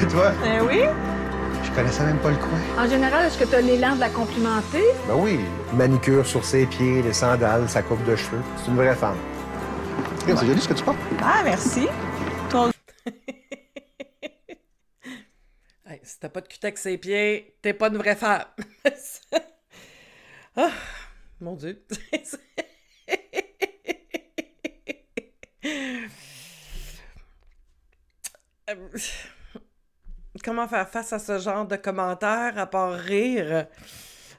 Et toi? Ben oui. Je connaissais même pas le coin. En général, est-ce que tu as l'élan de la complimenter? Ben oui. Manicure sur ses pieds, les sandales, sa coupe de cheveux. C'est une vraie femme. Regarde, c'est joli ce que tu portes. Ah, merci. Hey, si t'as pas de cul avec ses pieds, t'es pas une vraie femme. Ah, mon Dieu. Comment faire face à ce genre de commentaires à part rire?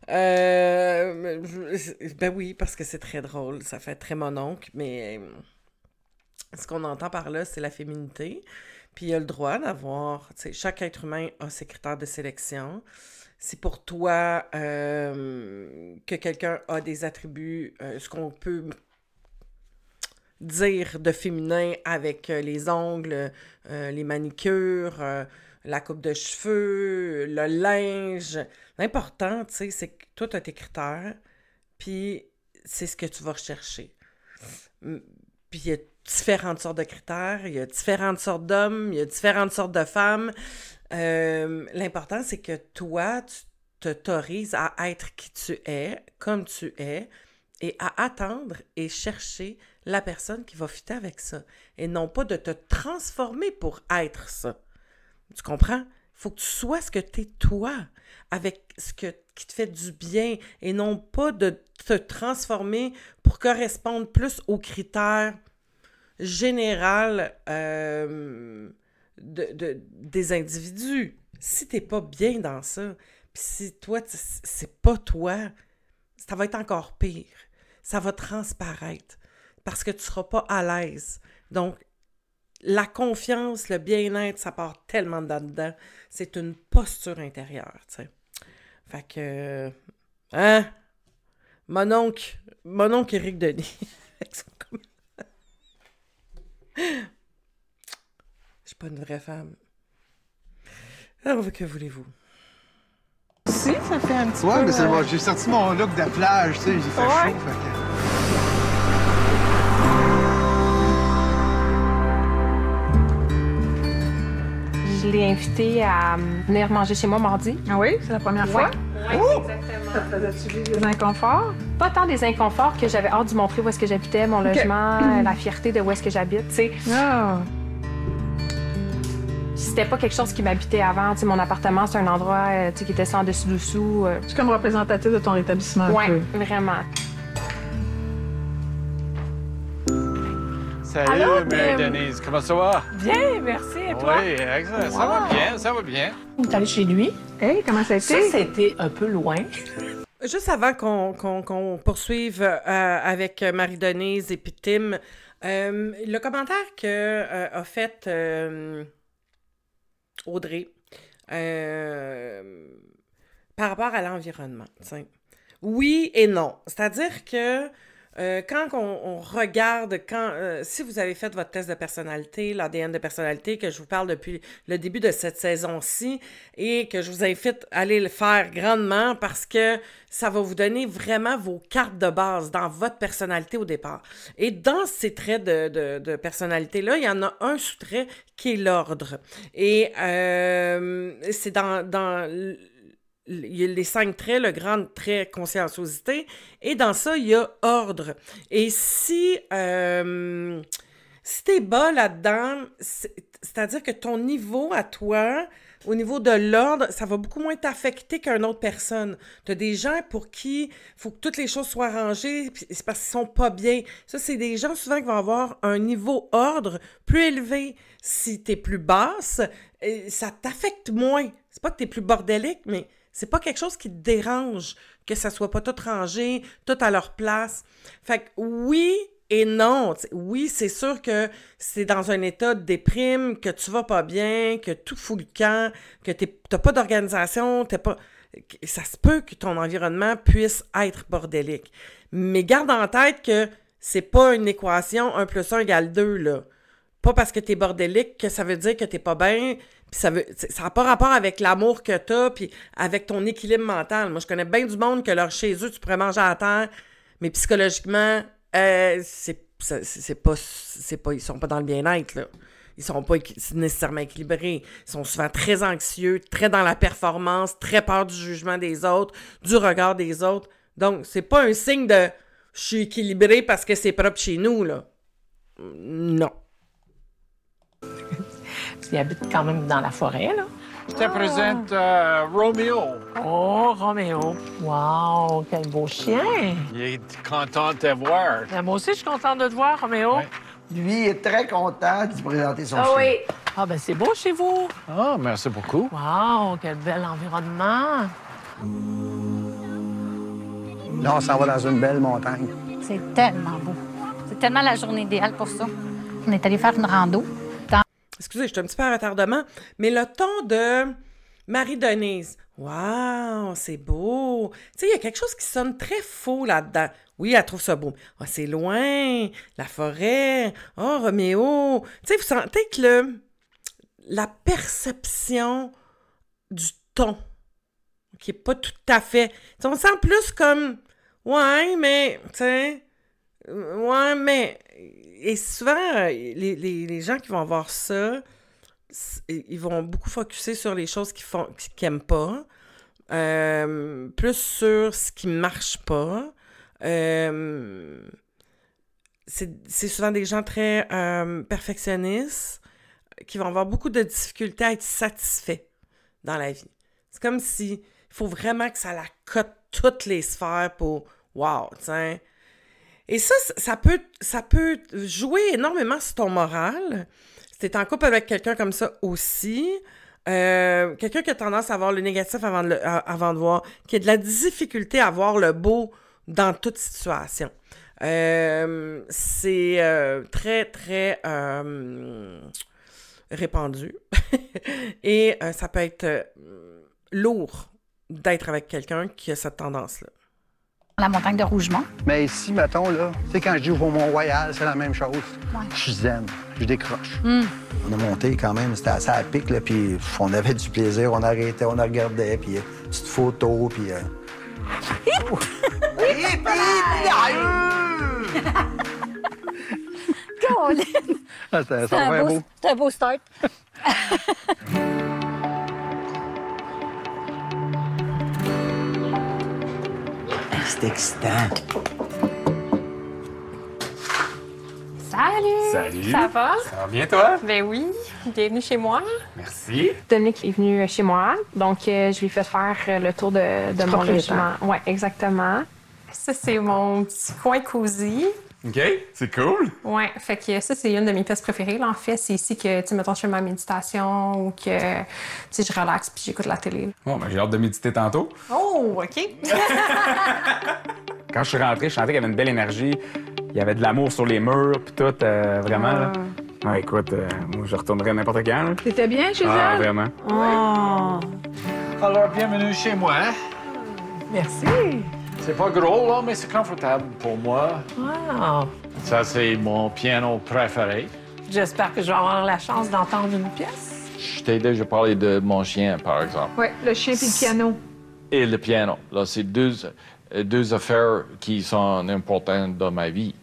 Ben oui, parce que c'est très drôle, ça fait très mononcle, mais ce qu'on entend par là, c'est la féminité. Puis il y a le droit d'avoir, tu sais, chaque être humain a ses critères de sélection. Si pour toi, que quelqu'un a des attributs, ce qu'on peut dire de féminin avec les ongles, les manicures, la coupe de cheveux, le linge. L'important, tu sais, c'est que toi, tu as tes critères, puis c'est ce que tu vas rechercher. Puis il y a différentes sortes de critères, il y a différentes sortes d'hommes, il y a différentes sortes de femmes. L'important, c'est que toi, tu t'autorises à être qui tu es, comme tu es, et à attendre et chercher la personne qui va fitter avec ça. Et non pas de te transformer pour être ça. Tu comprends? Il faut que tu sois ce que tu es toi, avec qui te fait du bien, et non pas de te transformer pour correspondre plus aux critères généraux des individus. Si tu n'es pas bien dans ça, puis si toi, c'est pas toi, ça va être encore pire. Ça va transparaître parce que tu ne seras pas à l'aise. Donc, la confiance, le bien-être, ça part tellement dedans. C'est une posture intérieure, tu sais. Fait que... Hein? Mon oncle Éric Denis. Je suis pas une vraie femme. Alors, que voulez-vous? Si, ça fait un petit peu... Ouais, mais c'est bon. J'ai sorti mon look de plage, tu sais. J'ai fait chaud, fait que... Je l'ai invité à venir manger chez moi mardi. Ah oui? C'est la première fois? Oui, exactement. Ça te faisait-tu vivre des inconforts? Pas tant des inconforts que j'avais hâte de montrer où est-ce que j'habitais, mon logement, la fierté de où est-ce que j'habite, tu sais. Ah! C'était pas quelque chose qui m'habitait avant. Tu sais, mon appartement, c'est un endroit tu sais, qui était sans dessus-dessous. C'est comme représentatif de ton établissement un Oui, peu. vraiment. Salut, Allô, Marie-Denise. Comment ça va? Bien, merci. Et toi? Oui, excellent. Ça va bien, ça va bien. On est allé chez lui. Hey, comment ça a été? Ça, c'était un peu loin. Juste avant qu'on poursuive avec Marie-Denise et puis Tim, le commentaire que a fait Audrey par rapport à l'environnement, t'sais. Oui et non. C'est-à-dire que quand on regarde, si vous avez fait votre test de personnalité, l'ADN de personnalité, que je vous parle depuis le début de cette saison-ci, et que je vous invite à aller le faire grandement parce que ça va vous donner vraiment vos cartes de base dans votre personnalité au départ. Et dans ces traits de personnalité-là, il y en a un sous-trait qui est l'ordre. Et c'est dans il y a les 5 traits, le grand trait conscienciosité, et dans ça, il y a ordre. Et si t'es bas là-dedans, c'est-à-dire que ton niveau à toi, au niveau de l'ordre, ça va beaucoup moins t'affecter qu'une autre personne. Tu as des gens pour qui il faut que toutes les choses soient rangées, c'est parce qu'ils sont pas bien. Ça, c'est des gens souvent qui vont avoir un niveau ordre plus élevé. Si t'es plus basse, ça t'affecte moins. C'est pas que t'es plus bordélique, mais c'est pas quelque chose qui te dérange, que ça soit pas tout rangé, tout à leur place. Fait que oui et non. Oui, c'est sûr que c'est dans un état de déprime, que tu vas pas bien, que tout fout le camp, que t'as pas d'organisation, ça se peut que ton environnement puisse être bordélique. Mais garde en tête que c'est pas une équation 1 + 1 = 2, là. Pas parce que t'es bordélique que ça veut dire que t'es pas bien, puis ça n'a pas rapport avec l'amour que t'as, puis avec ton équilibre mental. Moi, je connais bien du monde que chez eux, tu pourrais manger à terre, mais psychologiquement, ils sont pas dans le bien-être, là. ils sont pas nécessairement équilibrés. Ils sont souvent très anxieux, très dans la performance, très peur du jugement des autres, du regard des autres. Donc, c'est pas un signe de « je suis équilibré parce que c'est propre chez nous », là. Non. Il habite quand même dans la forêt, là. Je te présente Romeo. Oh, Roméo. Wow, quel beau chien. Il est content de te voir. Ben, moi aussi, je suis contente de te voir, Roméo. Ouais. Lui est très content de présenter son chien. oui. Ah, ben c'est beau chez vous. Ah, merci beaucoup. Wow, quel bel environnement. Là, on s'en va dans une belle montagne. C'est tellement beau. C'est tellement la journée idéale pour ça. On est allé faire une rando. Excusez, je suis un petit peu en retardement, mais le ton de Marie-Denise, wow, c'est beau. Tu sais, il y a quelque chose qui sonne très faux là-dedans. Oui, elle trouve ça beau. Ah, c'est loin, la forêt. Oh, Roméo. Tu sais, vous sentez que la perception du ton, qui est pas tout à fait... Tu sais, on sent plus comme, ouais, mais, tu sais, ouais, mais... Et souvent, les gens qui vont voir ça, ils vont beaucoup focusser sur les choses qu'ils n'aiment pas, plus sur ce qui ne marche pas. C'est souvent des gens très perfectionnistes qui vont avoir beaucoup de difficultés à être satisfaits dans la vie. C'est comme si il faut vraiment que ça la cote toutes les sphères pour « wow », tiens. Et ça peut jouer énormément sur ton moral. Si t'es en couple avec quelqu'un comme ça aussi, quelqu'un qui a tendance à voir le négatif avant de voir, qui a de la difficulté à voir le beau dans toute situation. C'est très, très répandu. Et ça peut être lourd d'être avec quelqu'un qui a cette tendance-là. La montagne de Rougemont. Mais ici, mettons, là, tu sais, quand je dis au Mont-Royal, c'est la même chose. Ouais. Je suis zen, je décroche. On a monté quand même, c'était assez à pic, là, puis on avait du plaisir, on arrêtait, on regardait, puis petite photo, puis... Colin! C'est un beau start. C'est excitant. Salut! Salut. Ça va? Ça va bien, toi? Ben oui. Bienvenue chez moi. Merci. Dominique est venu chez moi, donc je lui ai fait faire le tour de mon logement. Oui, exactement. Ça, c'est mon petit coin cosy. OK, c'est cool. Oui, fait que ça, c'est une de mes pièces préférées. Là, en fait, c'est ici que, tu sais, mettons, je fais ma méditation ou que, tu sais, je relaxe puis j'écoute la télé. Bon, ben, j'ai hâte de méditer tantôt. Oh, OK. Quand je suis rentré, je sentais qu'il y avait une belle énergie. Il y avait de l'amour sur les murs, puis tout, vraiment. Là. Ouais, écoute, moi, je retournerais n'importe quand. Là. T'étais bien chez Ah, elle? vraiment. Oh. Alors, bienvenue chez moi. Merci. C'est pas gros, là, mais c'est confortable pour moi. Wow. Ça, c'est mon piano préféré. J'espère que je vais avoir la chance d'entendre une pièce. Je t'ai déjà parlé de mon chien, par exemple. Oui, le chien puis le piano. Et le piano. Là, c'est deux affaires qui sont importantes dans ma vie.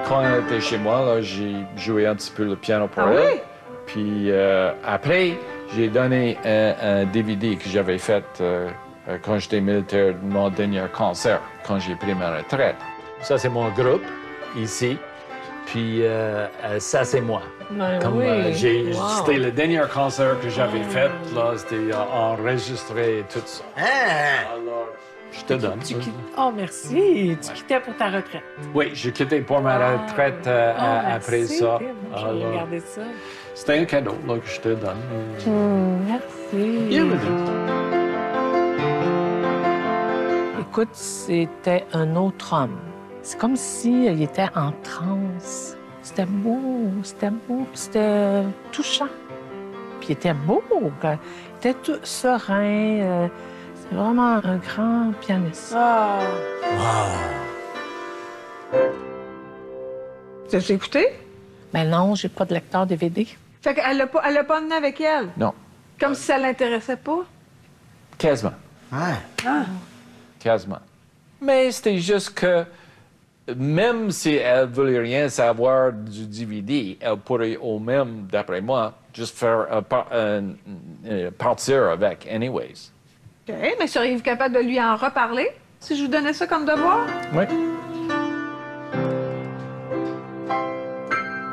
Quand elle était chez moi, là, j'ai joué un petit peu le piano pour elle. Oui? Puis après, j'ai donné un DVD que j'avais fait quand j'étais militaire de mon dernier concert, quand j'ai pris ma retraite. Ça, c'est mon groupe, ici. Puis ça, c'est moi. Ben Comme, oui. Wow. C'était le dernier concert que j'avais fait, là, c'était enregistré et tout ça. Alors, je te donne. Oh, merci. Tu quittais pour ta retraite. Oui, j'ai quitté pour ma retraite après merci, ça. Tim. Je vais Alors, regarder ça. c'était un cadeau là, que je te donne. Merci. Bienvenue. Écoute, c'était un autre homme. C'est comme s'il était en transe. C'était beau, c'était touchant. Puis il était beau, il était tout serein. C'est vraiment un grand pianiste. Ah. Tu as écouté? Mais non, j'ai pas de lecteur DVD. Fait qu'elle l'a pas emmené avec elle? Non, Comme si ça l'intéressait pas? quasiment. Ouais. Quasiment. Mais c'était juste que même si elle ne voulait rien savoir du DVD, elle pourrait au même, d'après moi, juste faire partir avec, anyways. OK, mais seriez-vous capable de lui en reparler si je vous donnais ça comme devoir? Oui.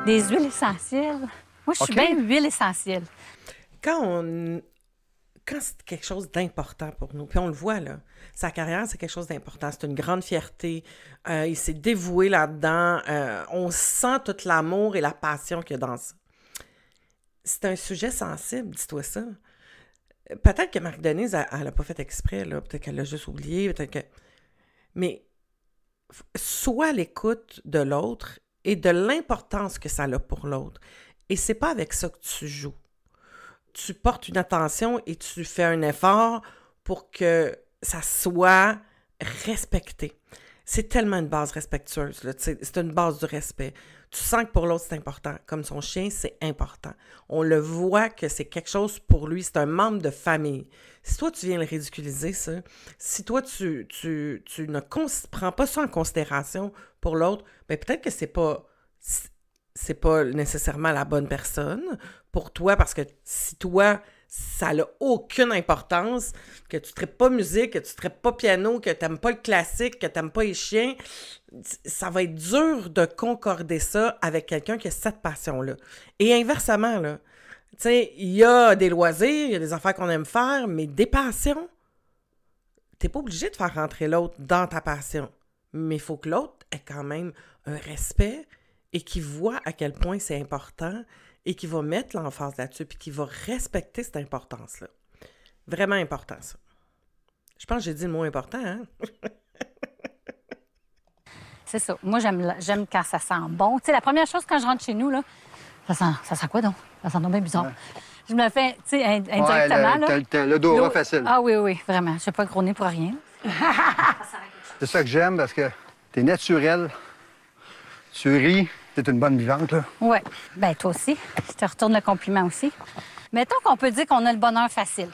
Des huiles essentielles. Moi, je suis bien huile essentielle. Quand c'est quelque chose d'important pour nous, puis on le voit, là, sa carrière, c'est quelque chose d'important. C'est une grande fierté. Il s'est dévoué là-dedans. On sent tout l'amour et la passion qu'il y a dans ça. C'est un sujet sensible, dis-toi ça. Peut-être que Marie-Denise, elle n'a pas fait exprès, là. Peut-être qu'elle l'a juste oublié, peut-être que... Mais sois à l'écoute de l'autre et de l'importance que ça a pour l'autre. Et c'est pas avec ça que tu joues. Tu portes une attention et tu fais un effort pour que ça soit respecté. C'est tellement une base respectueuse, là, c'est une base du respect. Tu sens que pour l'autre, c'est important. Comme son chien, c'est important. On le voit que c'est quelque chose pour lui, c'est un membre de famille. Si toi, tu viens le ridiculiser, ça, si toi, tu ne prends pas ça en considération pour l'autre, bien peut-être que c'est pas nécessairement la bonne personne pour toi, parce que si toi, ça n'a aucune importance, que tu ne traites pas musique, que tu ne traites pas piano, que tu n'aimes pas le classique, que tu n'aimes pas les chiens, ça va être dur de concorder ça avec quelqu'un qui a cette passion-là. Et inversement, là, tu sais, il y a des loisirs, il y a des affaires qu'on aime faire, mais des passions, tu n'es pas obligé de faire rentrer l'autre dans ta passion. Mais il faut que l'autre ait quand même un respect et qu'il voit à quel point c'est important et qu'il va mettre l'emphase là-dessus puis qu'il va respecter cette importance-là. Vraiment important, ça. Je pense que j'ai dit le mot important, hein? C'est ça. Moi, j'aime quand ça sent bon. Tu sais, la première chose quand je rentre chez nous, là, ça sent quoi donc? Ça sent donc bien bizarre. Ouais. Je me le fais, tu sais, indirectement, là. T'as le dos facile. Ah oui, oui, vraiment. Je n'ai pas grogné pour rien. C'est ça que j'aime, parce que t'es naturel. Tu ris. T'es une bonne vivante, là. Oui. Bien, toi aussi. Je te retourne le compliment aussi. Mettons qu'on peut dire qu'on a le bonheur facile.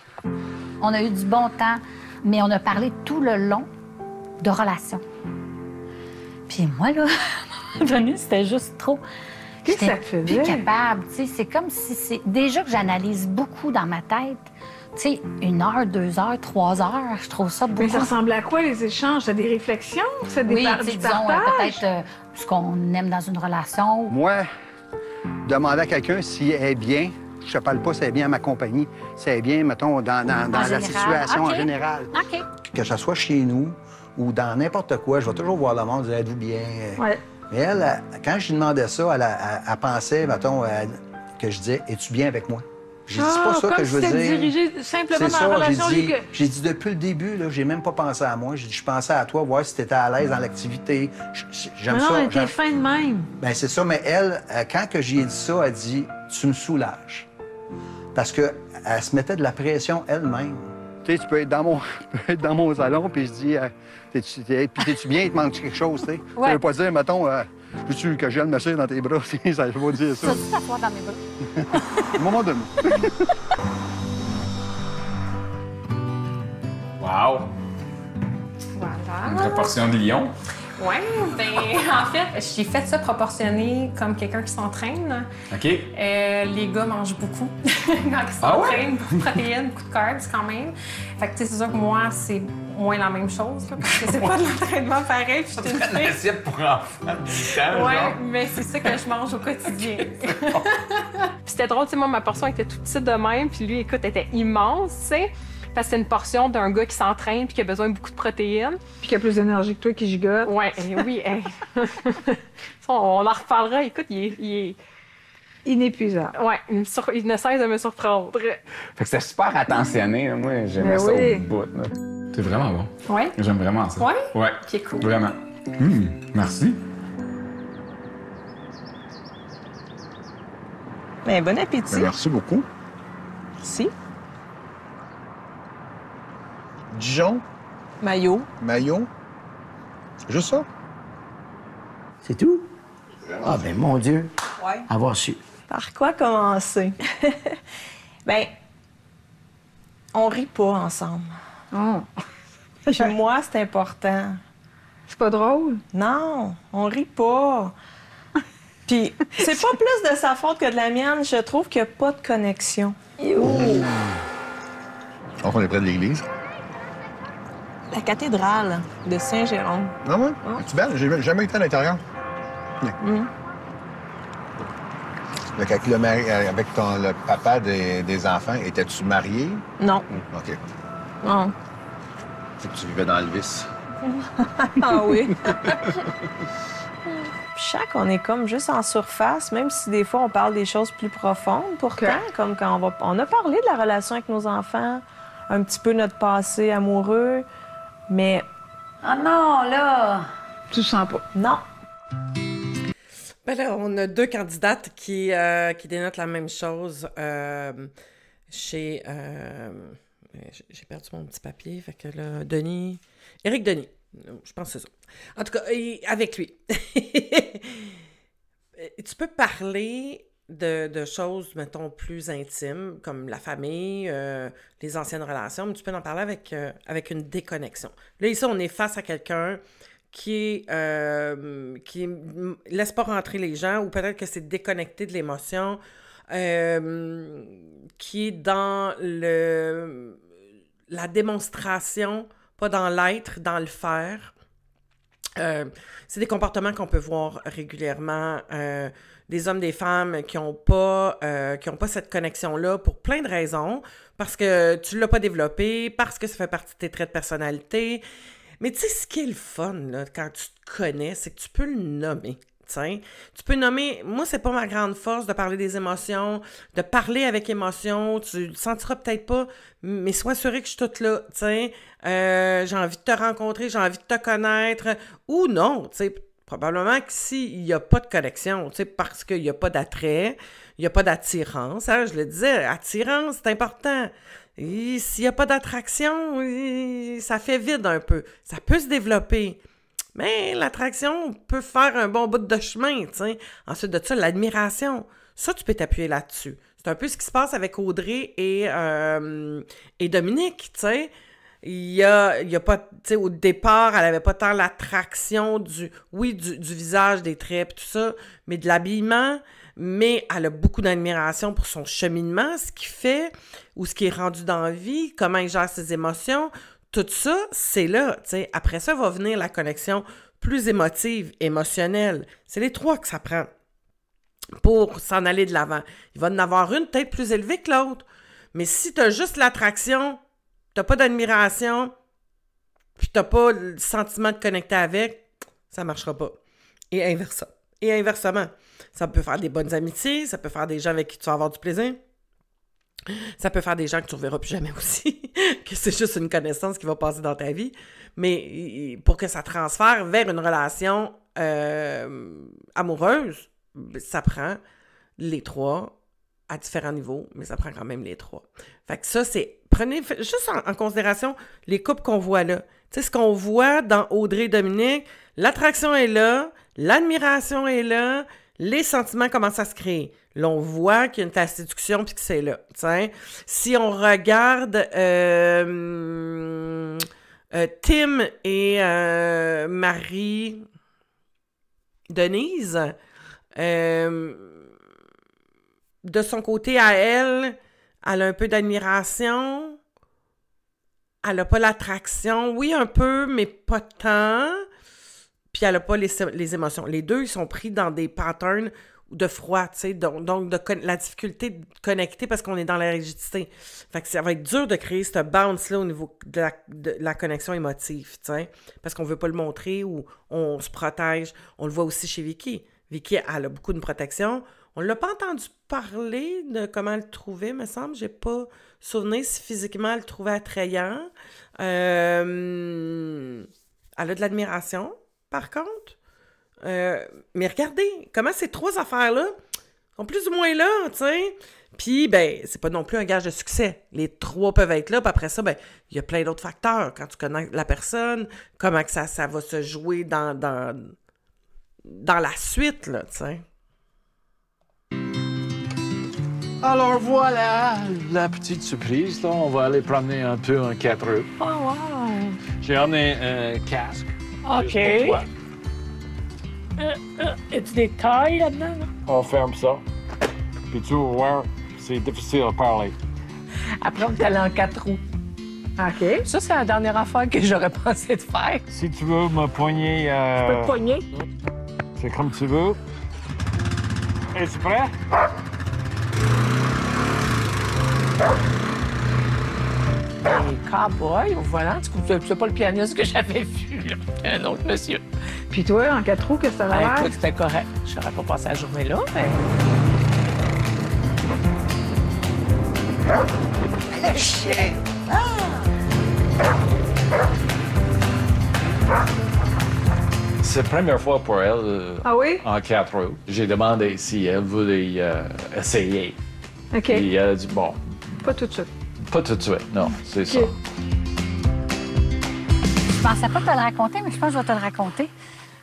On a eu du bon temps, mais on a parlé tout le long de relations. Puis moi, là, à un moment donné, c'était juste trop. Qu'est-ce que ça te faisait? Plus capable, tu sais. C'est comme si c'est... Déjà que j'analyse beaucoup dans ma tête. Tu sais, 1 heure, 2 heures, 3 heures, je trouve ça beaucoup. Mais ça ressemblait à quoi, les échanges? C'est des réflexions? C'est des oui, du disons, partage? peut-être ce qu'on aime dans une relation. Moi, demander à quelqu'un si elle est bien, je ne parle pas si elle est bien à ma compagnie, si elle est bien, mettons, dans la situation en général. OK. Que ce soit chez nous ou dans n'importe quoi, je vais toujours voir le monde dire « Êtes-vous bien? » Ouais. Mais elle, quand je lui demandais ça, elle pensait, mettons, que je disais « Es-tu bien avec moi? » J'ai dit pas ça que je veux dire. Dirigé simplement dans la relation. J'ai dit depuis le début, là, j'ai même pas pensé à moi. J'ai dit, je pensais à toi, voir si tu étais à l'aise dans l'activité. J'aime ça. Non, elle était fin de même. Ben c'est ça, mais elle, quand que j'y ai dit ça, elle dit, tu me soulages. Parce qu'elle se mettait de la pression elle-même. Tu sais, tu peux être dans mon salon, puis je dis, t'es-tu bien, il te manque quelque chose, tu sais. Ouais. Ça veut pas dire, mettons, veux-tu que je vienne me serrer dans tes bras? Ça veut pas dire ça. Ça, tu t'asseoir dans mes bras. À un moment donné. Wow! Voilà. Une proportion de lion. Oui, bien, en fait, j'ai fait ça proportionné comme quelqu'un qui s'entraîne. OK. Les gars mangent beaucoup quand ils s'entraînent, beaucoup de protéines, beaucoup de carbs quand même. Fait que, tu sais, c'est sûr que moi, c'est moins la même chose, là, parce que c'est pas de l'entraînement pareil. Puis C'est une assiette pour enfants de 10 ans, ouais, genre. mais c'est ça que je mange au quotidien. Puis c'était drôle, tu sais, moi, ma portion était toute petite de même, puis lui, écoute, était immense, tu sais. Parce que c'est une portion d'un gars qui s'entraîne puis qui a besoin de beaucoup de protéines. Puis qui a plus d'énergie que toi qui gigote. Ouais, oui. On en reparlera. Écoute, il est... Inépuisable. Ouais, il ne cesse de me surprendre. Fait que c'était super attentionné. Là. Moi, j'aimais ça au bout. Là. C'est vraiment bon. Ouais. J'aime vraiment ça. Ouais? Ouais. Puis cool. Vraiment. Merci. Bien, bon appétit. Ben, merci beaucoup. Merci. Dijon, Maillot. juste ça. C'est tout? Ah, ben mon Dieu. Ouais. Avoir su. Par quoi commencer? Ben, on rit pas ensemble. Oh. Puis moi, c'est important. C'est pas drôle? Non, on rit pas. Puis, c'est pas plus de sa faute que de la mienne. Je trouve qu'il n'y a pas de connexion. Donc, on est près de l'église. La cathédrale de Saint-Jérôme. Ah ouais? Es-tu belle? J'ai jamais été à l'intérieur. Avec le papa des enfants, étais-tu marié? Non. OK. Non. C'est que tu vivais dans le vice. Ah oui. Chaque, on est comme juste en surface, même si des fois on parle des choses plus profondes. Pourtant, comme quand on a parlé de la relation avec nos enfants, un petit peu notre passé amoureux, mais... Ah non, là! Tu sens pas? Non. Ben là, on a 2 candidates qui dénotent la même chose chez... j'ai perdu mon petit papier, fait que là, Éric Denis, je pense que c'est ça. En tout cas, avec lui. Tu peux parler de choses, mettons, plus intimes, comme la famille, les anciennes relations, mais tu peux en parler avec une déconnexion. Là, ici, on est face à quelqu'un qui laisse pas rentrer les gens, ou peut-être que c'est déconnecté de l'émotion, qui est dans la démonstration, pas dans l'être, dans le faire. C'est des comportements qu'on peut voir régulièrement, des hommes, des femmes qui ont pas cette connexion-là pour plein de raisons, parce que tu l'as pas développé, parce que ça fait partie de tes traits de personnalité. Mais tu sais, ce qui est le fun, là, quand tu te connais, c'est que tu peux le nommer. T'sais. Tu peux nommer... Moi, c'est pas ma grande force de parler des émotions, de parler avec émotion. Tu le sentiras peut-être pas, mais sois assuré que je suis toute là. J'ai envie de te rencontrer, j'ai envie de te connaître. Ou non, probablement que s'il n'y a pas de connexion, parce qu'il n'y a pas d'attrait, il n'y a pas d'attirance. Hein, je le disais, attirance, c'est important. Et s'il n'y a pas d'attraction, ça fait vide un peu. Ça peut se développer. Mais l'attraction peut faire un bon bout de chemin, t'sais. Ensuite de ça, l'admiration. Ça, tu peux t'appuyer là-dessus. C'est un peu ce qui se passe avec Audrey et Dominique, tu sais. Il y a pas, tu sais, au départ, elle avait pas tant l'attraction du visage, des traits, tout ça, mais de l'habillement. Mais elle a beaucoup d'admiration pour son cheminement, ce qu'il fait, ou ce qui est rendu dans la vie, comment il gère ses émotions. Tout ça, c'est là, tu sais. Après ça, va venir la connexion plus émotive, émotionnelle. C'est les 3 que ça prend pour s'en aller de l'avant. Il va en avoir une peut-être plus élevée que l'autre. Mais si tu as juste l'attraction, tu n'as pas d'admiration, puis tu n'as pas le sentiment de connecter avec, ça ne marchera pas. Et inversement. Ça peut faire des bonnes amitiés, ça peut faire des gens avec qui tu vas avoir du plaisir. Ça peut faire des gens que tu ne reverras plus jamais aussi, que c'est juste une connaissance qui va passer dans ta vie. Mais pour que ça transfère vers une relation amoureuse, ça prend les 3 à différents niveaux, mais ça prend quand même les 3. Fait que ça, prenez juste en considération les couples qu'on voit là. Tu sais, ce qu'on voit dans Audrey et Dominique, l'attraction est là, l'admiration est là, les sentiments commencent à se créer. Là, on voit qu'il y a une tasse de séduction puis que c'est là. T'sais. Si on regarde Tim et Marie-Denise, de son côté à elle a un peu d'admiration. Elle n'a pas l'attraction. Oui, un peu, mais pas tant. Puis elle n'a pas les émotions. Les 2, ils sont pris dans des patterns de froid, tu sais, donc la difficulté de connecter parce qu'on est dans la rigidité. Fait que ça va être dur de créer ce bounce-là au niveau de la connexion émotive, tu sais, parce qu'on veut pas le montrer ou on se protège. On le voit aussi chez Vicky. Vicky, elle a beaucoup de protection. On l'a pas entendu parler de comment elle le trouvait, me semble. J'ai pas souvenir si physiquement elle le trouvait attrayant. Elle a de l'admiration, par contre. Mais regardez, comment ces 3 affaires-là sont plus ou moins là, tu sais. Puis, ben, c'est pas non plus un gage de succès. Les 3 peuvent être là, puis après ça, ben, il y a plein d'autres facteurs. Quand tu connais la personne, comment que ça va se jouer dans la suite, là, tu sais. Alors voilà, la petite surprise, là. On va aller promener un peu en 4 roues. Oh, wow! J'ai emmené un casque OK. As-tu des tailles là-dedans? Là? On ferme ça. Puis tu vas voir, c'est difficile à parler. Après, on est allé en 4 roues. OK. Ça, c'est la dernière affaire que j'aurais pensé de faire. Si tu veux me poigner... Je peux te poigner? C'est comme tu veux. Es-tu prêt? Hey, cowboy, au volant, c'est pas le pianiste que j'avais vu, là. Un autre monsieur. Puis toi, en 4 roues, qu'est-ce que ça va Ah, l'air? écoute, c'était correct. J'aurais pas passé la journée là, mais... Le chien! C'est la première fois pour elle Ah oui? en 4 roues. J'ai demandé si elle voulait essayer. OK. Et elle a dit, bon, Pas tout de suite. pas tout de suite, non, c'est ça. Je pensais pas te le raconter, mais je pense que je vais te le raconter.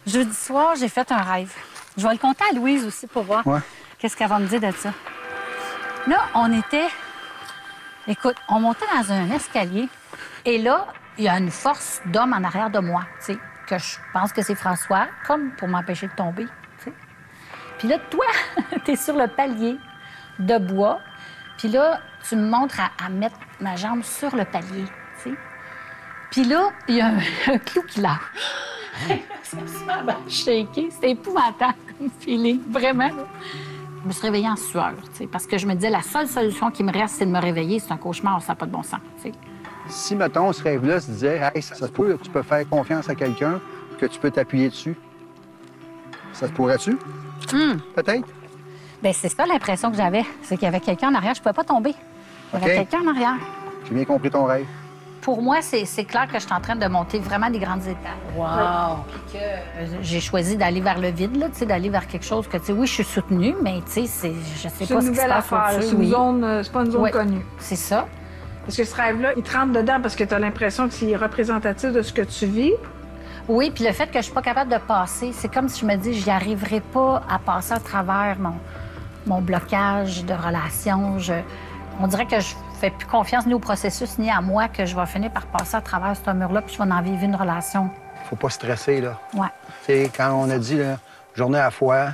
Jeudi soir, j'ai fait un rêve. Je vais le conter à Louise aussi pour voir qu'est-ce qu'elle va me dire de ça. Là, on était... Écoute, on montait dans un escalier et là, il y a une force d'homme en arrière de moi, tu sais, que je pense que c'est François, comme pour m'empêcher de tomber, tu sais. Puis là, toi, t'es sur le palier de bois, puis là, tu me montres à mettre ma jambe sur le palier, tu sais. Puis là, il y a un clou qui lâche. Ça m'a shaké. C'était épouvantable comme feeling, vraiment. Là. Je me suis réveillée en sueur, tu sais, parce que je me disais, la seule solution qui me reste, c'est de me réveiller. C'est un cauchemar, ça n'a pas de bon sens, tu sais. Si, mettons, ce rêve-là se disait, hey, ça se peut que tu peux faire confiance à quelqu'un, que tu peux t'appuyer dessus, ça se pourrait-tu? Peut-être? Bien, c'est ça l'impression que j'avais. C'est qu'il y avait quelqu'un en arrière. Je ne pouvais pas tomber. Il y avait quelqu'un en arrière. J'ai bien compris ton rêve. Pour moi, c'est clair que je suis en train de monter vraiment des grandes étapes. Wow! Puis que j'ai choisi d'aller vers le vide, là, tu sais, d'aller vers quelque chose que, tu sais, oui, je suis soutenue, mais, tu sais, je sais pas ce qui se passe C'est une nouvelle affaire. au-dessus. C'est une zone, c'est pas une zone connue. C'est ça. Parce que ce rêve-là, il te rentre dedans parce que tu as l'impression que c'est représentatif de ce que tu vis. Oui, puis le fait que je suis pas capable de passer, c'est comme si je me dis, j'y arriverai pas à passer à travers mon blocage de relation. On dirait que je fais plus confiance ni au processus ni à moi, que je vais finir par passer à travers ce mur-là puis je vais en vivre une relation. Faut pas stresser, là. Ouais. Tu sais, quand on a dit, là, journée à la fois,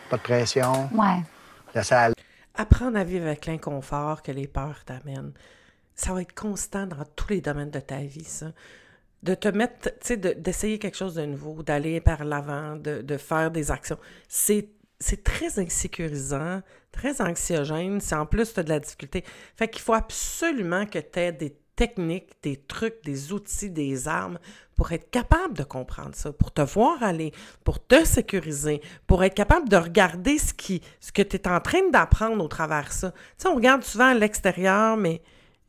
pas de pression. Ouais. Laisser aller. Apprendre à vivre avec l'inconfort que les peurs t'amènent. Ça va être constant dans tous les domaines de ta vie, ça. De te mettre, tu sais, d'essayer quelque chose de nouveau, d'aller par l'avant, de faire des actions. C'est très insécurisant, très anxiogène, si en plus tu as de la difficulté. Fait qu'il faut absolument que tu aies des techniques, des trucs, des outils, des armes pour être capable de comprendre ça, pour te voir aller, pour te sécuriser, pour être capable de regarder ce que tu es en train d'apprendre au travers de ça. Tu sais, on regarde souvent à l'extérieur, mais...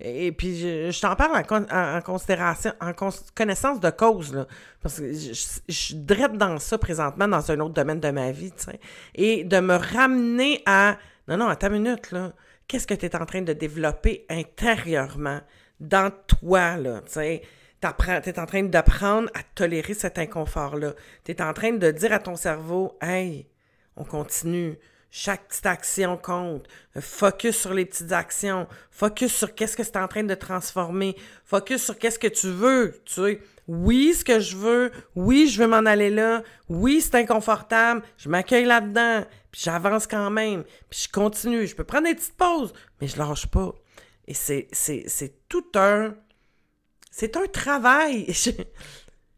Et puis, je t'en parle en considération, en connaissance de cause, là, parce que je suis drette dans ça présentement, dans un autre domaine de ma vie, tu sais, et de me ramener à... Non, attends une minute, là. Qu'est-ce que tu es en train de développer intérieurement, dans toi, là, tu sais? Tu es en train d'apprendre à tolérer cet inconfort-là. Tu es en train de dire à ton cerveau, « Hey, on continue. » Chaque petite action compte. Focus sur les petites actions. Focus sur qu'est-ce que c'est en train de transformer. Focus sur qu'est-ce que tu veux. Tu sais, oui, ce que je veux. Oui, je veux m'en aller là. Oui, c'est inconfortable. Je m'accueille là-dedans. Puis j'avance quand même. Puis je continue. Je peux prendre des petites pauses, mais je lâche pas. Et c'est tout un... C'est un travail.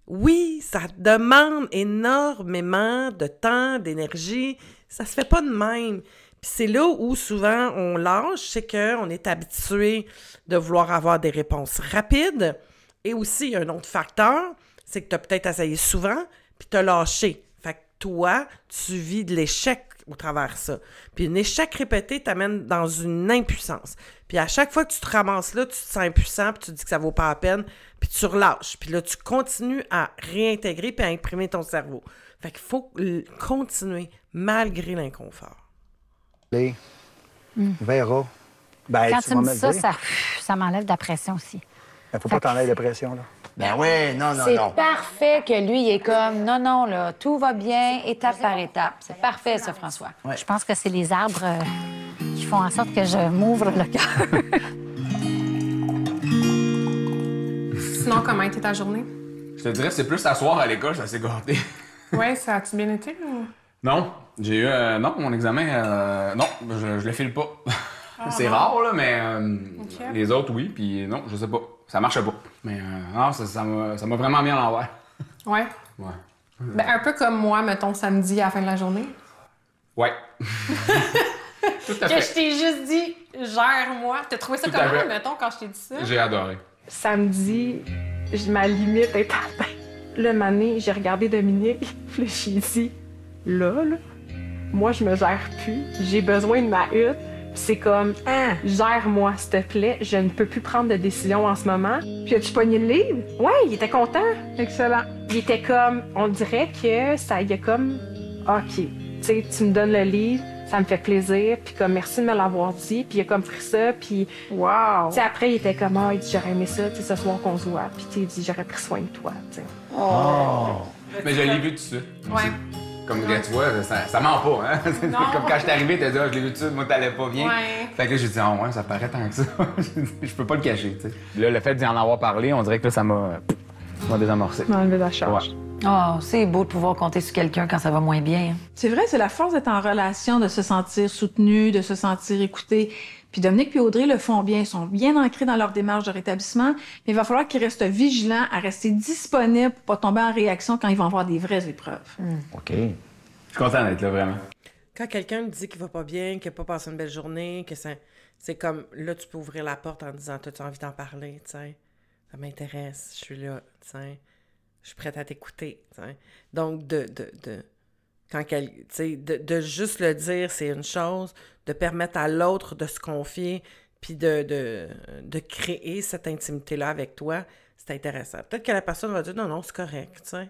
Oui, ça demande énormément de temps, d'énergie. Ça se fait pas de même. Puis c'est là où souvent on lâche, c'est qu'on est habitué de vouloir avoir des réponses rapides. Et aussi, il y a un autre facteur, c'est que tu as peut-être essayé souvent, puis tu as lâché. Fait que toi, tu vis de l'échec au travers de ça. Puis un échec répété t'amène dans une impuissance. Puis à chaque fois que tu te ramasses là, tu te sens impuissant, puis tu te dis que ça vaut pas la peine, puis tu relâches. Puis là, tu continues à réintégrer puis à imprimer ton cerveau. Fait qu'il faut continuer malgré l'inconfort. Verra. Ben, quand tu me dis ça m'enlève de la pression aussi. Il faut pas t'enlèver de pression, là. Ben oui, non. C'est parfait que lui, il est comme, non, là, tout va bien, étape par étape. C'est parfait, ça, François. Ouais. Je pense que c'est les arbres qui font en sorte que je m'ouvre le cœur. Sinon, comment était ta journée? Je te dirais, c'est plus t'asseoir à l'école, ça s'est gâté. Ouais, ça a-tu bien été ou? Non, j'ai eu... non, mon examen, non, je le file pas. C'est rare, là, mais les autres, oui, puis non, je sais pas. Ça marche pas. Mais non, ça m'a vraiment mis à l'envers. Ouais. Ouais. Ben, un peu comme moi, mettons, samedi à la fin de la journée. Ouais. Tout à fait. Que je t'ai juste dit, gère-moi. T'as trouvé ça comment, mettons, quand je t'ai dit ça? J'ai adoré. Samedi, ma limite est atteinte. Le matin, j'ai regardé Dominique, puis j'ai dit, là, moi, je me gère plus. J'ai besoin de ma hutte. C'est comme, gère-moi, s'il te plaît. Je ne peux plus prendre de décision en ce moment. Puis as-tu pogné le livre? Ouais, il était content. Excellent. Il était comme, on dirait que ça y est comme, OK, tu sais, tu me donnes le livre, ça me fait plaisir, puis comme, merci de me l'avoir dit, puis il a comme pris ça, puis wow. Tu sais, après, il était comme, il dit, j'aurais aimé ça, tu sais, ce soir qu'on se voit, puis il dit, j'aurais pris soin de toi, tu sais. Oh! Mais je l'ai vu tout de suite. Ouais. Comme tu vois, ça ment pas, hein? Comme quand je suis arrivé, t'as dit, je l'ai vu tout de suite, moi, t'allais pas bien. Ouais. Fait que là, j'ai dit, ouais, ça paraît tant que ça. Je peux pas le cacher, tu sais. Là, le fait d'y en avoir parlé, on dirait que là, ça m'a désamorcé. M'a enlevé la charge. Ouais. Oh, c'est beau de pouvoir compter sur quelqu'un quand ça va moins bien. C'est vrai, c'est la force d'être en relation, de se sentir soutenu, de se sentir écouté. Puis Dominique et Audrey le font bien, ils sont bien ancrés dans leur démarche de rétablissement, mais il va falloir qu'ils restent vigilants à rester disponibles pour pas tomber en réaction quand ils vont avoir des vraies épreuves. OK. Je suis content d'être là, vraiment. Quand quelqu'un me dit qu'il va pas bien, qu'il n'a pas passé une belle journée, que c'est comme, là, tu peux ouvrir la porte en disant, t'as-tu envie d'en parler, tu sais? Ça m'intéresse, je suis là, tu sais? Je suis prête à t'écouter, tu sais? Donc, quand de juste le dire, c'est une chose, de permettre à l'autre de se confier, puis de créer cette intimité-là avec toi, c'est intéressant. Peut-être que la personne va dire, non, c'est correct, tu sais?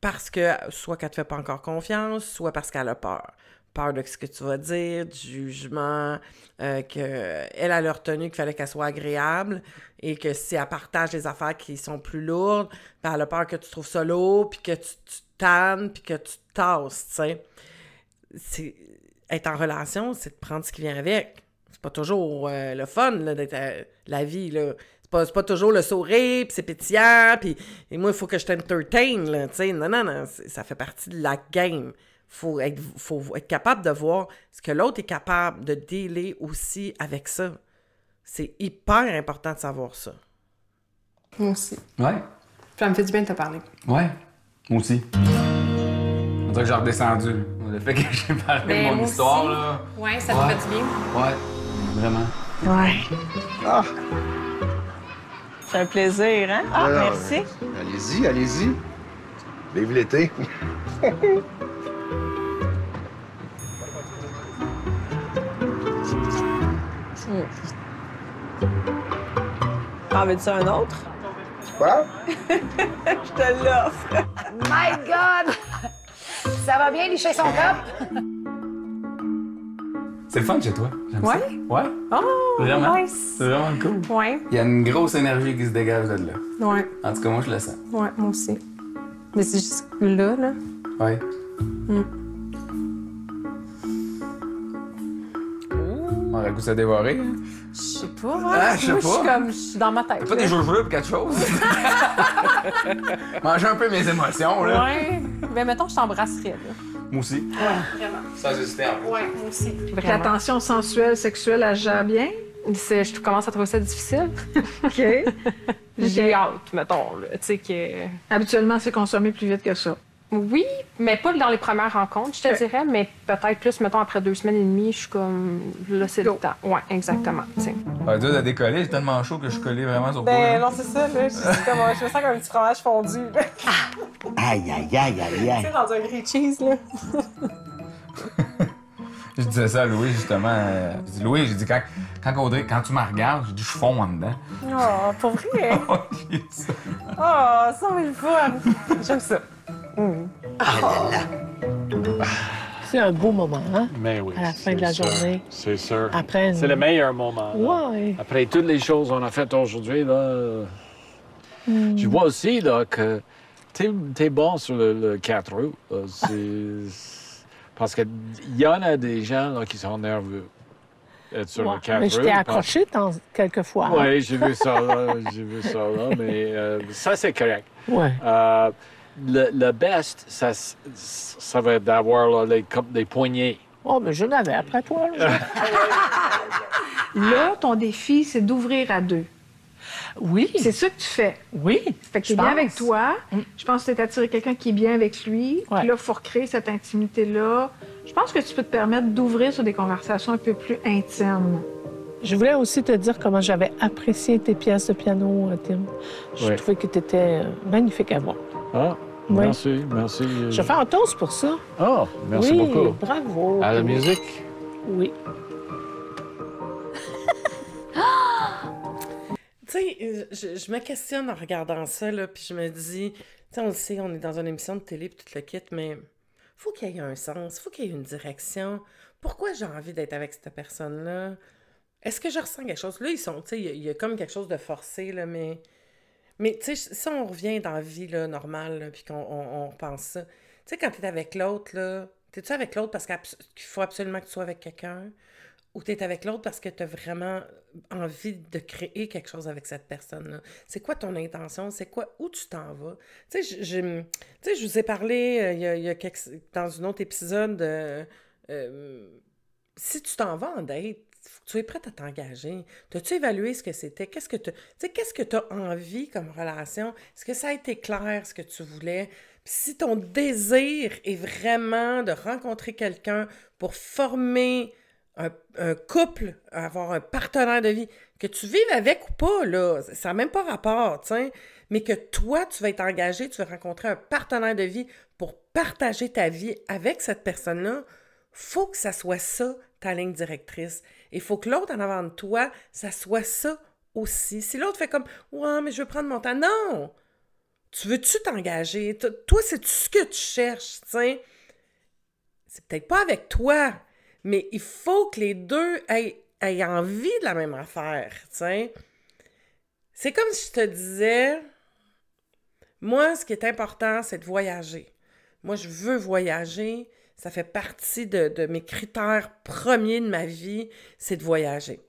Parce que, soit qu'elle te fait pas encore confiance, soit parce qu'elle a peur. Peur de ce que tu vas dire, du jugement, qu'elle a retenu qu'il fallait qu'elle soit agréable et que si elle partage des affaires qui sont plus lourdes, ben elle a peur que tu trouves ça lourd, puis que tu te tannes, puis que tu te tasses, tu sais. Être en relation, c'est de prendre ce qui vient avec. C'est pas toujours le fun, là, d'être la vie, là. C'est pas toujours le sourire, puis c'est pétillant, puis et moi, il faut que je t'entertain, là, tu sais. Non, ça fait partie de la game. Faut être capable de voir ce que l'autre est capable de dealer aussi avec ça. C'est hyper important de savoir ça. Moi aussi. Ouais. Ça me fait du bien de te parler. Ouais. Moi aussi. On dirait que j'ai redescendu. Le fait que j'ai parlé de mon histoire, aussi. là. Ouais, ça te fait du bien. Ouais. Vraiment. Ouais. Ah! C'est un plaisir, hein? Ah, Alors, merci. Allez-y, allez-y. Vive l'été. En veux-tu un autre? Quoi? Je te l'offre. My God! Ça va bien, licher son cop? C'est le fun chez toi. J'aime Ouais? ça. Ouais. Oh, Vraiment. nice. C'est vraiment cool. Ouais. Il y a une grosse énergie qui se dégage de là. Ouais. En tout cas, moi, je le sens. Ouais, moi aussi. Mais c'est juste là. Ouais. On aurait le goût de se dévorer. Hein? Je sais pas, hein? Ah, je sais pas. Je suis dans ma tête. T'as pas des jujubes ou quelque chose? Manger un peu mes émotions, là. Ouais. Mais mettons, je t'embrasserais, là. Moi aussi. Ouais, vraiment. Sans hésiter en plus. Ouais, moi aussi. La tension sensuelle, sexuelle, elle gère bien? Je commence à trouver ça difficile. OK. J'ai hâte, mettons, là. Tu sais que... Habituellement, c'est consommé plus vite que ça. Oui, mais pas dans les premières rencontres, je te dirais, mais peut-être plus, mettons, après 2 semaines et demie, je suis comme... Là, c'est le temps. Ouais, exactement, tu sais. Ouais, dur de décoller, j'ai tellement chaud que je suis collé vraiment sur toi. Ben non, c'est ça, là. Je me sens comme un petit fromage fondu. Aïe, aïe, aïe, aïe, Tu aïe. sais, dans un grilled cheese, là. Je disais ça à Louis, justement. J'ai dit, Louis, j'ai dit, quand Audrey, quand tu me regardes, j'ai dit, je fonds en dedans. Oh, pour vrai? J'ai dit ça. Oh, ça me le fun. J'aime ça. C'est un beau moment, hein? Mais oui. À la fin de la journée. C'est sûr. Après C'est le meilleur moment. là. Ouais. Après toutes les choses qu'on a faites aujourd'hui, là. Je vois aussi là, que t'es bon sur le 4 roues. Là. Parce qu'il y en a des gens là, qui sont nerveux. être sur Ouais. le 4 Mais roues. j'étais accrochée quelquefois. Hein? Oui, j'ai vu ça, là. J'ai vu ça, là. Mais ça, c'est correct. Ouais. Le best, ça va être d'avoir là, des poignées. Oh, mais je l'avais après toi. Là, ton défi, c'est d'ouvrir à 2. Oui. C'est ça que tu fais. Oui. Fait que tu es bien avec toi. Je pense que tu es attiré quelqu'un qui est bien avec lui. Ouais. Puis là, il faut recréer cette intimité-là. Je pense que tu peux te permettre d'ouvrir sur des conversations un peu plus intimes. Je voulais aussi te dire comment j'avais apprécié tes pièces de piano, Tim. Je trouvais que tu étais magnifique à voir. Ah, oui. Merci. Je fais un toast pour ça. Oh, merci oui, beaucoup. Bravo. À la musique? Oui. Tu sais, je me questionne en regardant ça, là, puis je me dis, tu sais, on le sait, on est dans une émission de télé, puis tout le kit, mais faut qu'il y ait un sens, faut qu'il y ait une direction. Pourquoi j'ai envie d'être avec cette personne-là? Est-ce que je ressens quelque chose? Là, ils sont, tu sais, il y a comme quelque chose de forcé, là, mais tu sais, si on revient dans la vie, là, normale, là, puis qu'on pense ça, tu sais, quand t'es avec l'autre, là, t'es-tu avec l'autre parce qu'il faut absolument que tu sois avec quelqu'un? Ou t'es avec l'autre parce que t'as vraiment envie de créer quelque chose avec cette personne-là? C'est quoi ton intention? C'est quoi? Où tu t'en vas? Tu sais, je vous ai parlé il y a dans un autre épisode si tu t'en vas en date, faut que tu es prête à t'engager. T'as-tu évalué ce que c'était? Qu'est-ce que tu as envie comme relation? Est-ce que ça a été clair ce que tu voulais? Puis si ton désir est vraiment de rencontrer quelqu'un pour former un couple, avoir un partenaire de vie, que tu vives avec ou pas, là, ça n'a même pas rapport, tu sais, mais que toi, tu vas être engagé, tu vas rencontrer un partenaire de vie pour partager ta vie avec cette personne-là, faut que ça soit ça, ta ligne directrice. Il faut que l'autre en avant de toi, ça soit ça aussi. Si l'autre fait comme « Ouais, mais je veux prendre mon temps », non! Tu veux-tu t'engager? Toi, c'est ce que tu cherches, tu sais. C'est peut-être pas avec toi, mais il faut que les deux aient envie de la même affaire, tu sais. C'est comme si je te disais, moi, ce qui est important, c'est de voyager. Moi, je veux voyager. Ça fait partie de mes critères premiers de ma vie, c'est de voyager.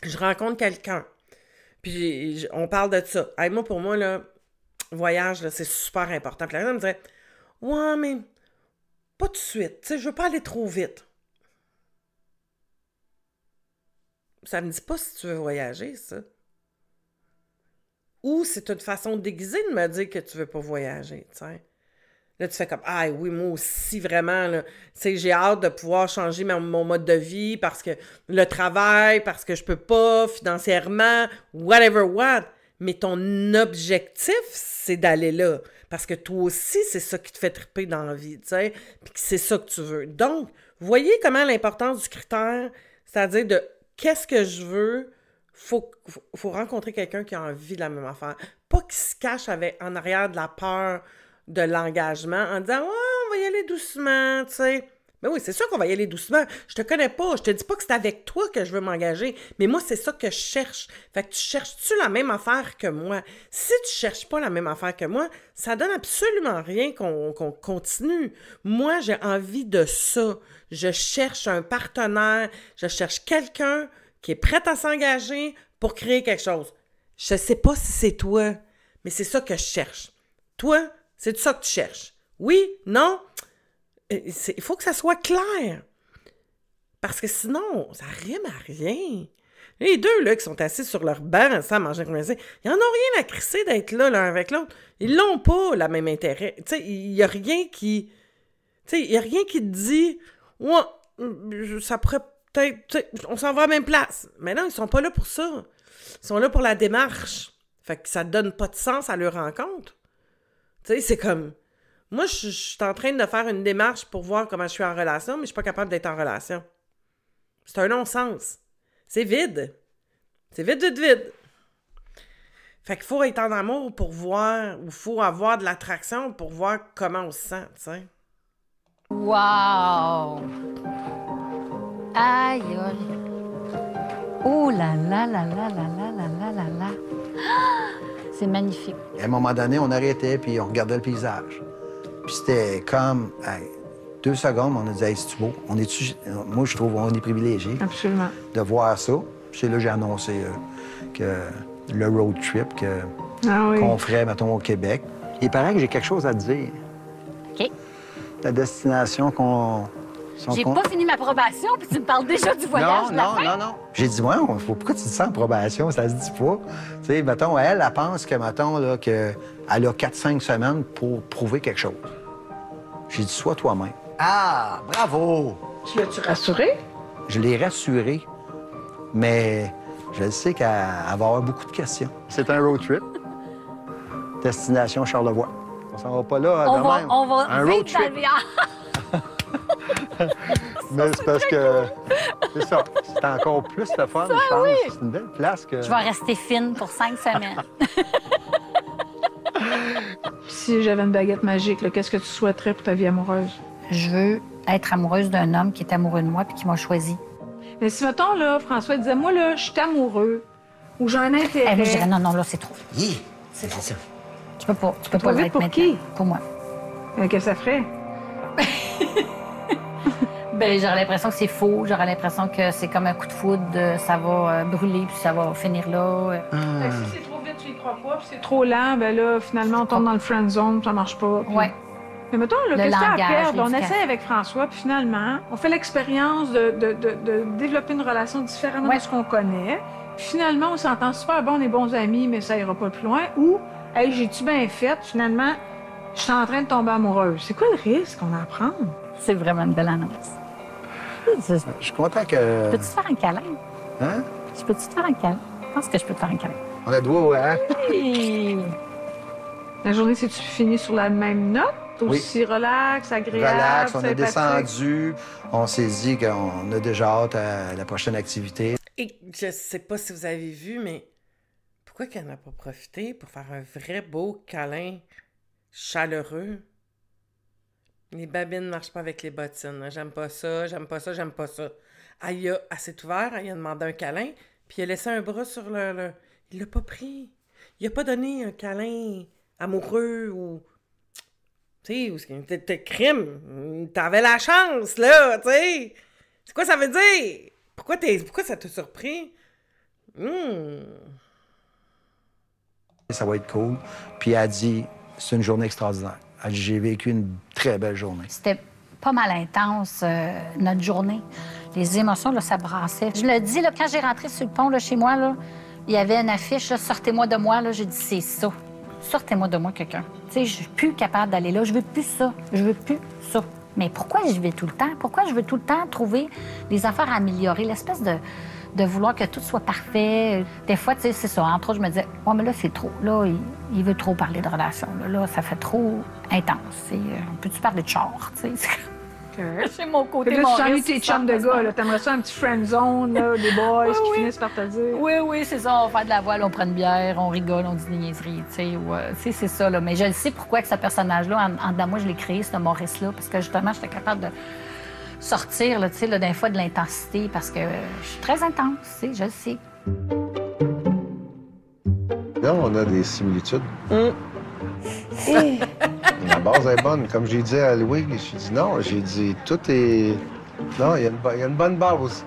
Je rencontre quelqu'un, puis on parle de ça. Hey, pour moi, là, voyage, là, c'est super important. Puis la personne me dirait, « Ouais, mais pas tout de suite. Tu sais, je veux pas aller trop vite. » Ça me dit pas si tu veux voyager, ça. Ou c'est une façon déguisée de me dire que tu veux pas voyager, tu sais. Là, tu fais comme, ah oui, moi aussi, vraiment, là, tu sais, j'ai hâte de pouvoir changer mon mode de vie parce que le travail, parce que je peux pas financièrement, whatever what. Mais ton objectif, c'est d'aller là. Parce que toi aussi, c'est ça qui te fait triper dans la vie, tu sais, puis c'est ça que tu veux. Donc, voyez comment l'importance du critère, c'est-à-dire de qu'est-ce que je veux, faut rencontrer quelqu'un qui a envie de la même affaire. Pas qui se cache en arrière de la peur de l'engagement en disant « Ouais, on va y aller doucement, tu sais. » Ben oui, c'est sûr qu'on va y aller doucement. Je te connais pas, je te dis pas que c'est avec toi que je veux m'engager, mais moi, c'est ça que je cherche. Fait que tu cherches-tu la même affaire que moi? Si tu cherches pas la même affaire que moi, ça donne absolument rien qu'on continue. Moi, j'ai envie de ça. Je cherche un partenaire, je cherche quelqu'un qui est prêt à s'engager pour créer quelque chose. Je sais pas si c'est toi, mais c'est ça que je cherche. Toi, c'est ça que tu cherches. Oui? Non? Il faut que ça soit clair. Parce que sinon, ça rime à rien. Les deux, là, qui sont assis sur leur banc, ensemble, manger comme ça, ils n'en ont rien à crisser d'être là, l'un avec l'autre. Ils n'ont pas le même intérêt. Tu sais, il n'y a rien qui... Tu sais, il n'y a rien qui te dit « Ouais, ça pourrait peut-être... On s'en va à la même place. » Mais non, ils sont pas là pour ça. Ils sont là pour la démarche. Fait que ça donne pas de sens à leur rencontre. Tu sais, c'est comme... Moi, je suis en train de faire une démarche pour voir comment je suis en relation, mais je suis pas capable d'être en relation. C'est un non-sens. C'est vide. C'est vide. Fait qu'il faut être en amour pour voir, ou il faut avoir de l'attraction pour voir comment on se sent, tu sais. Wow! Aïe, aïe. Oh là là là là là là là là là là. C'est magnifique. À un moment donné, on arrêtait puis on regardait le paysage. Puis c'était comme, hey, 2 secondes, on a dit, hey, c'est-tu beau? Moi, je trouve qu'on est privilégié. Absolument. De voir ça. Puis c'est là que j'ai annoncé que le road trip qu'on ferait, mettons, au Québec. Il paraît que j'ai quelque chose à te dire. OK. La destination qu'on... J'ai pas fini ma probation, puis tu me parles déjà du voyage de la fin. Non. J'ai dit, ouais, pourquoi tu dis ça en probation? Ça se dit pas. Tu sais, mettons, elle pense que, mettons, là, qu'elle a 4-5 semaines pour prouver quelque chose. J'ai dit, sois toi-même. Ah, bravo! Tu l'as-tu rassuré? Je l'ai rassuré, mais je sais qu'elle va avoir beaucoup de questions. C'est un road trip. Destination Charlevoix. On s'en va pas là de même. On va un road trip. Mais c'est parce que... C'est ça. C'est encore plus le fun, je pense. Oui. C'est une belle place que... Je vais rester fine pour 5 semaines. Si j'avais une baguette magique, là, qu'est-ce que tu souhaiterais pour ta vie amoureuse? Je veux être amoureuse d'un homme qui est amoureux de moi puis qui m'a choisi. Mais si, mettons, là, François disait, moi, là, je suis amoureux ou j'ai un intérêt... Moi, je dirais, non, là, c'est trop. C'est ça. Tu peux pas vite l'être pour maintenant. qui? Pour moi. Qu'est-ce que ça ferait? Ben, j'aurais l'impression que c'est faux. J'aurais l'impression que c'est comme un coup de foudre. Ça va brûler puis ça va finir là. Fait que si c'est trop vite, tu y crois pas, puis c'est trop lent, ben là, finalement, on tombe dans le friend zone, ça marche pas. Puis... Ouais. Mais mettons, là, Le qu'est-ce que t'as à langage, perdre? On l'éducation. essaie avec François, puis finalement, on fait l'expérience de développer une relation différemment de ce qu'on connaît. Puis finalement, on s'entend super bon, on est bons amis, mais ça ira pas plus loin. Ou, hey, j'ai-tu bien fait? Finalement, je suis en train de tomber amoureuse. C'est quoi le risque qu'on a à prendre? C'est vraiment une belle annonce. Je suis content que... Peux-tu te faire un câlin? Hein? Je peux-tu te faire un câlin? Je pense que je peux te faire un câlin. On a le doigt, hein? Oui. La journée, c'est-tu fini sur la même note? Aussi relax, agréable, Relax, on a sympathique? descendu. On s'est dit qu'on a déjà hâte à la prochaine activité. Et je sais pas si vous avez vu, mais pourquoi qu'elle n'a pas profité pour faire un vrai beau câlin chaleureux? Les babines ne marchent pas avec les bottines. J'aime pas ça, j'aime pas ça, j'aime pas ça. Elle s'est ouverte, elle a demandé un câlin, puis elle a laissé un bras sur le... Il l'a pas pris. Il a pas donné un câlin amoureux ou... Tu sais, t'es crime. T'avais la chance, là, tu sais. C'est quoi ça veut dire? Pourquoi ça t'a surpris? Ça va être cool. Puis elle a dit, c'est une journée extraordinaire. Elle dit, j'ai vécu une très belle journée. C'était pas mal intense, notre journée. Les émotions, là, ça brassait. Je le dis, là, quand j'ai rentré sur le pont, là, chez moi, là, il y avait une affiche, là, « Sortez-moi de moi », là. J'ai dit, c'est ça. Sortez-moi de moi, quelqu'un. Tu sais, je suis plus capable d'aller là. Je veux plus ça. Je veux plus ça. Mais pourquoi j'y vais tout le temps? Pourquoi je veux tout le temps trouver des affaires à améliorer? L'espèce de vouloir que tout soit parfait. Des fois, tu sais, c'est ça. Entre autres, je me disais, « Ouais, mais là, c'est trop. Là, il veut trop parler de relations. Là, ça fait trop intense. Peux-tu parler de char? » Tu sais, c'est mon côté Là, tu Maurice, sens tes chums de gars, là. T'aimerais ça un petit friend zone, là, des boys qui finissent par te dire. Oui, c'est ça. On va faire de la voile, on prend une bière, on rigole, on dit des niaiseries, tu sais. C'est ça, là. Mais je le sais pourquoi que ce personnage-là, en dedans moi, je l'ai créé, ce Maurice-là, parce que justement, j'étais capable de sortir, là, tu sais, des fois de l'intensité, parce que je suis très intense, tu sais, je le sais. Là, on a des similitudes. La base est bonne. Comme j'ai dit à Louis, j'ai dit non. J'ai dit tout est... Non, il y a une bonne base.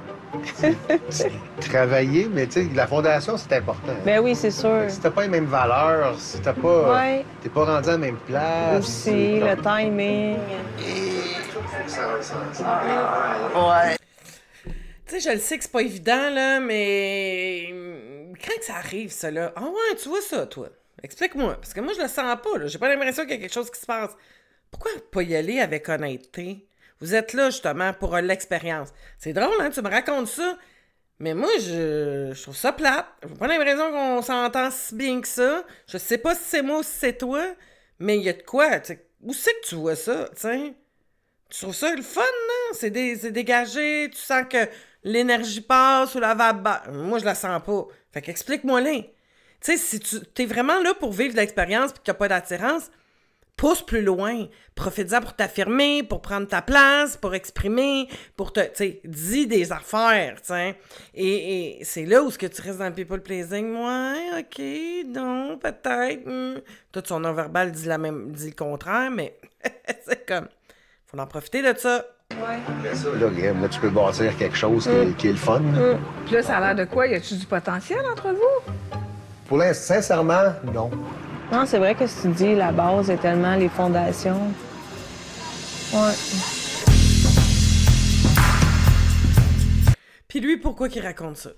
C'est travailler, mais tu sais, la fondation, c'est important. Ben oui, c'est sûr. Si t'as pas les mêmes valeurs, si t'as pas... Ouais. T'es pas rendu à la même place. Aussi, le timing. Ouais. Tu sais, je le sais que c'est pas évident, là, mais... Quand que ça arrive, ça, là? Ah ouais, tu vois ça, toi? Explique-moi, parce que moi, je le sens pas, là. J'ai pas l'impression qu'il y a quelque chose qui se passe. Pourquoi pas y aller avec honnêteté? Vous êtes là, justement, pour l'expérience. C'est drôle, hein? Tu me racontes ça, mais moi, je trouve ça plate. J'ai pas l'impression qu'on s'entend si bien que ça. Je sais pas si c'est moi ou si c'est toi, mais il y a de quoi, tu sais. Où c'est que tu vois ça, tu sais? Tu trouves ça le fun, non? C'est dégagé, tu sens que l'énergie passe ou la vibe... Moi, je la sens pas. Fait qu'explique-moi-les. Tu sais, si tu es vraiment là pour vivre de l'expérience et qu'il n'y a pas d'attirance, pousse plus loin. Profite-en pour t'affirmer, pour prendre ta place, pour exprimer, pour te... Tu sais, dis des affaires, tu sais. Et c'est là où ce que tu restes dans le people pleasing. Ouais, OK, non, peut-être. Tout son non-verbal dit le contraire, mais c'est comme... Faut en profiter de ça. Après ça, là, tu peux bâtir quelque chose qui est le fun. Puis là, ça a l'air de quoi? Y a-tu du potentiel entre vous? Pour l'instant, sincèrement, non. Non, c'est vrai que ce que tu dis, la base est tellement les fondations. Ouais. Puis lui, pourquoi qu'il raconte ça?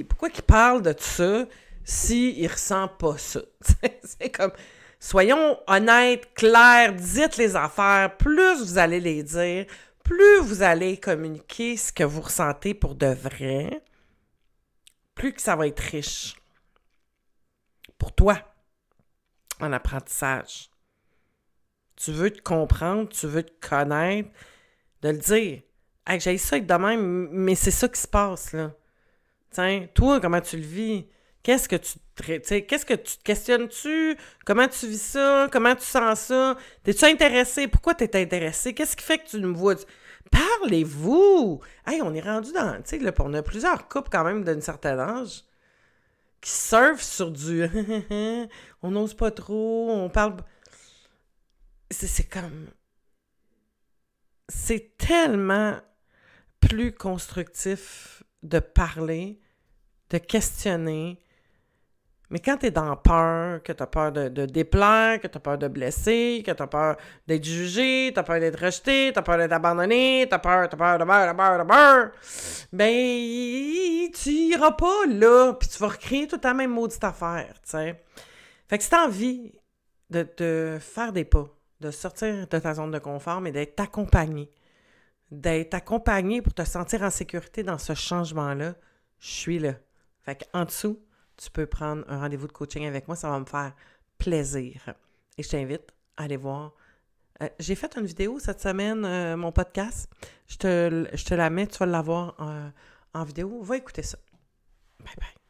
Pourquoi qu'il parle de ça s'il ressent pas ça? C'est comme, soyons honnêtes, clairs, dites les affaires. Plus vous allez les dire, plus vous allez communiquer ce que vous ressentez pour de vrai, plus que ça va être riche. Pour toi, en apprentissage. Tu veux te comprendre, tu veux te connaître, de le dire. Hey, j'ai ça être de même, mais c'est ça qui se passe, là. Tiens, toi, comment tu le vis? Qu'est-ce que tu te questionnes-tu? Comment tu vis ça? Comment tu sens ça? T'es-tu intéressé? Pourquoi t'es intéressé? Qu'est-ce qui fait que tu me vois? Parlez-vous! Hey, on est rendu dans... Tu sais, là, on a plusieurs couples quand même d'un certain âge qui surfent sur du... on n'ose pas trop, on parle... C'est comme... C'est tellement plus constructif de parler, de questionner. Mais quand t'es dans peur, que t'as peur de déplaire, que t'as peur de blesser, que t'as peur d'être jugé, t'as peur d'être rejeté, t'as peur d'être abandonné, t'as peur, ben, tu iras pas là, puis tu vas recréer toute la même maudite affaire, tu sais. Fait que si t'as envie de faire des pas, de sortir de ta zone de confort, mais d'être accompagné. D'être accompagné pour te sentir en sécurité dans ce changement-là, je suis là. Fait qu'en dessous, tu peux prendre un rendez-vous de coaching avec moi, ça va me faire plaisir. Et je t'invite à aller voir. J'ai fait une vidéo cette semaine, mon podcast. Je te la mets, tu vas l'avoir en vidéo. Va écouter ça. Bye bye.